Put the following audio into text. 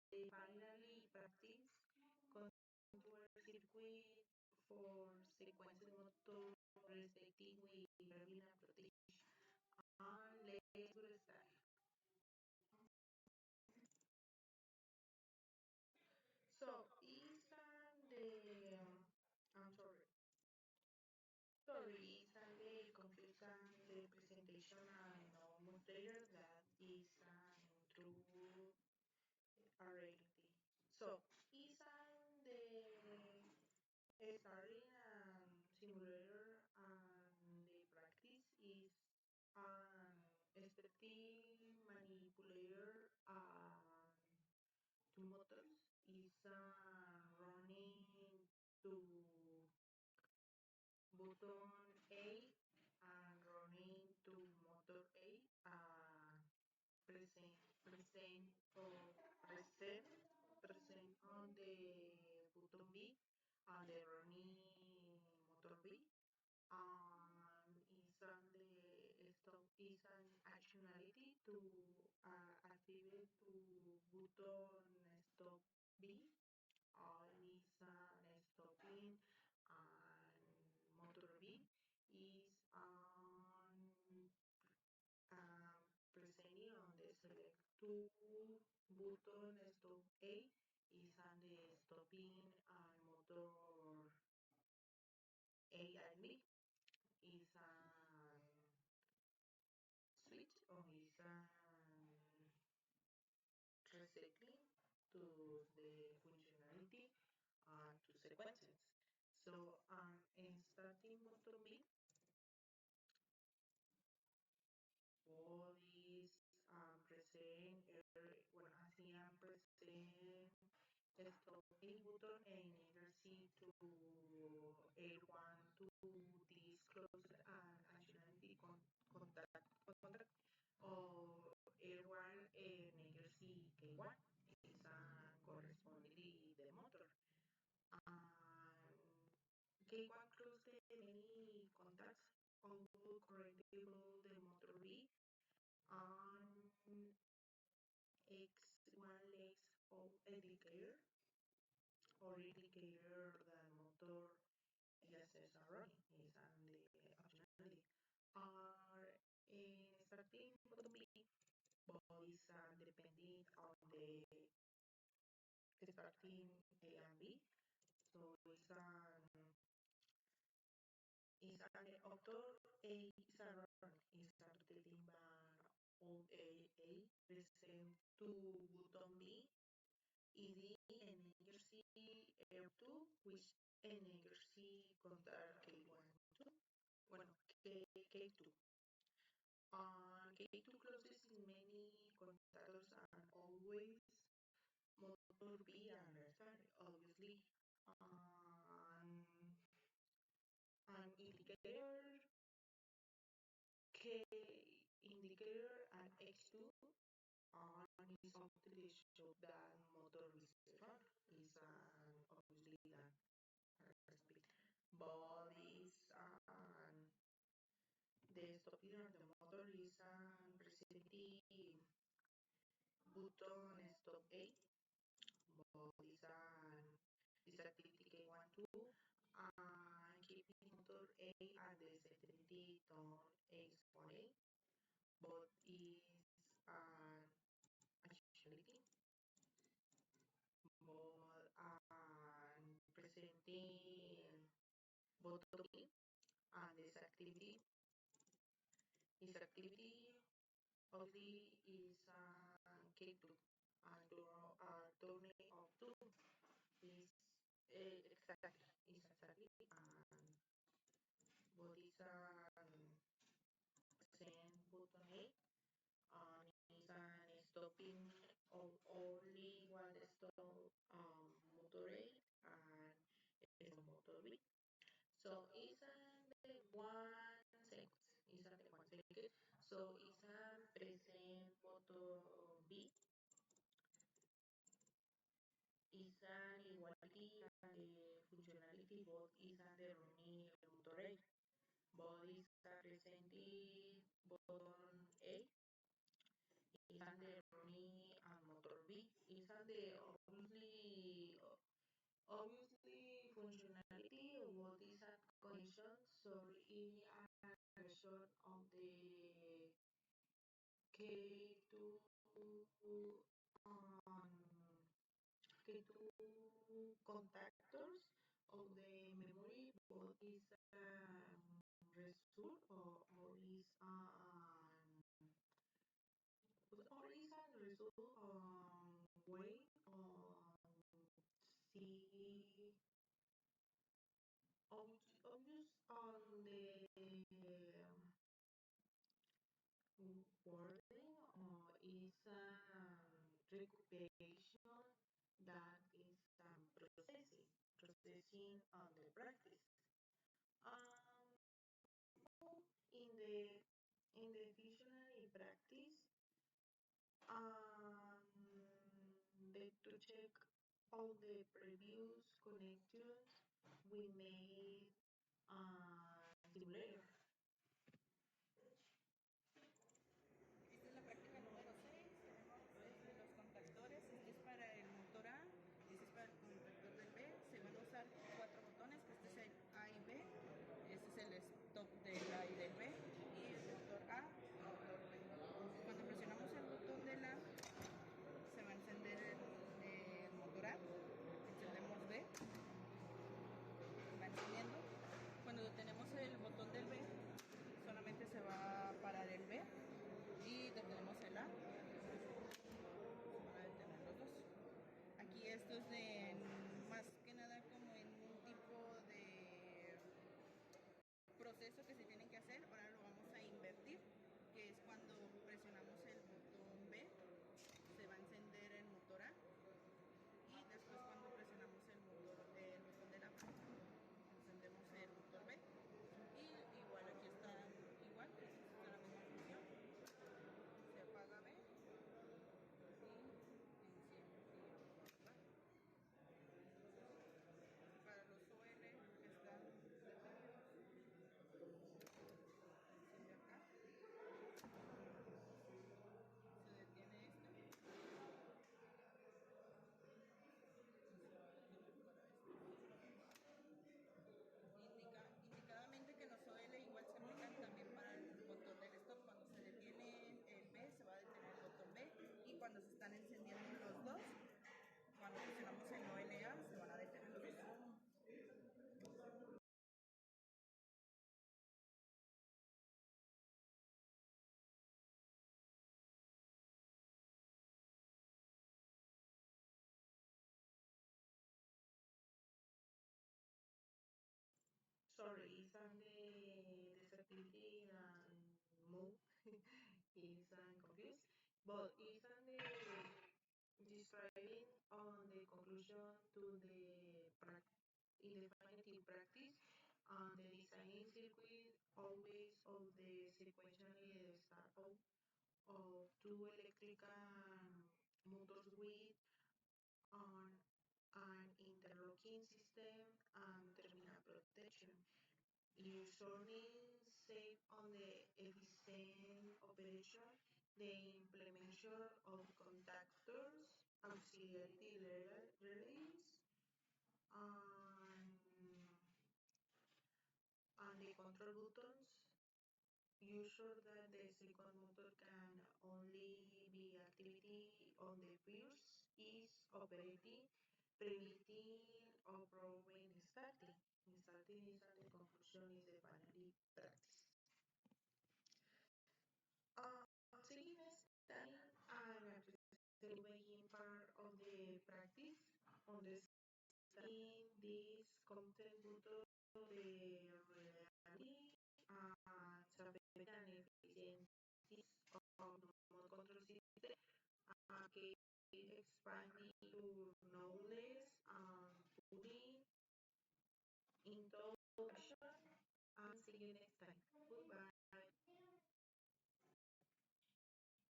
finally practice contour circuit for sequences motor respecting with turbine protection. And let's get started. So, is the I'm sorry. Sorry, is the confusing the presentation and no moderator that is true reality. So, is the starting simulator and the practice is an expecting manipulator and two motors is running to button A and running to motor A present present or present present on the button B and the running motor B and is on the stop is an actionality to activate to button stop B and is an stopping and motor B is on presenting on the select two button stop A is on the stopping and motor A and B is a switch or is a recycling to the functionality to sequences. So in starting motor B, bodies present when hacían present stop A button and energy to A1 to disclose and actionality contract or A1 and energy K1 is correspondingly the motor. And K1 close the many contacts all correctable the motor B and X1 legs of indicator or indicator the motor is running is on the optionality are starting bottom B bodies are depending on the starting A and B so it's an author A is a run is a rotating bar of A present to button B ED and energy R2 which energy contar K1 2 bueno K2 K2 closes in many contactors and always motor B and start obviously and an indicator K indicator and X2 and is often show that motor is run is obviously that speed bodies and the stopping of the motor is presenting button stop A bodies and this activity K1 2 and keeping motor A at the sensitivity on X1A but is actuality but presenting both of me and this activity obviously is K2 and turning of 2 is exactly and what is send button A and is stopping of only one stop motor A and motor B. So it's the one sequence. It's the one sequence. So it's a present motor B. It's an equality and the functionality both is the running motor A. Both is presented button A is the running and motor B is the obviously functionality of what is a connection. So in a version of the K2 um, K2 contactors of the memory, but is a result or is a result way on see obvious on the wording or is recuperation that is processing on the practice. Um, in the dictionary practice, to check all the previous connections we made simulator. Esta es la práctica número 6. Tenemos los contactores. Este es para el motor A, este es para el contactor del B. Se van a usar 4 botones, que este es el A y B. Este es el stop del A y del B. Y el motor A, motor B. Cuando presionamos el botón del A, se va a encender el motor A. Encendemos B. Va encendiendo. Cuando detenemos el botón del B, solamente se va a parar el B y detenemos el A para detener los dos. Aquí esto es de más que nada como en un tipo de proceso que se tiene que hacer. Ahora lo vamos a invertir, que es cuando presionamos el botón B, se va a encender el motor A y después cuando presionamos el botón de la encendemos el motor B y igual aquí está igual, está la misma función, se apaga B y enciende A. Para los OL que están detenidos, enciende acá, se detiene este, para indicadamente que los OL igual se aplican también para el botón del stop. Cuando se detiene el B, se va a detener el botón B, y cuando se están encendiendo los dos, cuando presionamos el OLA, se van a detener los dos. Sorry, it's on the disability mode. It's confused, but it's on the describing on the conclusion to the in the definitive practice on the designing circuit always of the sequentially start of two electrical motors with on an interlocking system and terminal protection. Ensuring safe on the efficient operation, the implementation of contactors, auxiliary relays, and, and the control buttons. Ensure that the second motor can only be activity on the first is operating, preventing or when starting. Starting is the conclusion is the binary practice. Uh, Taking a time and representing part of the practice on the in this content button the reality and safety and efficiency of the control system, que expanding your knowledge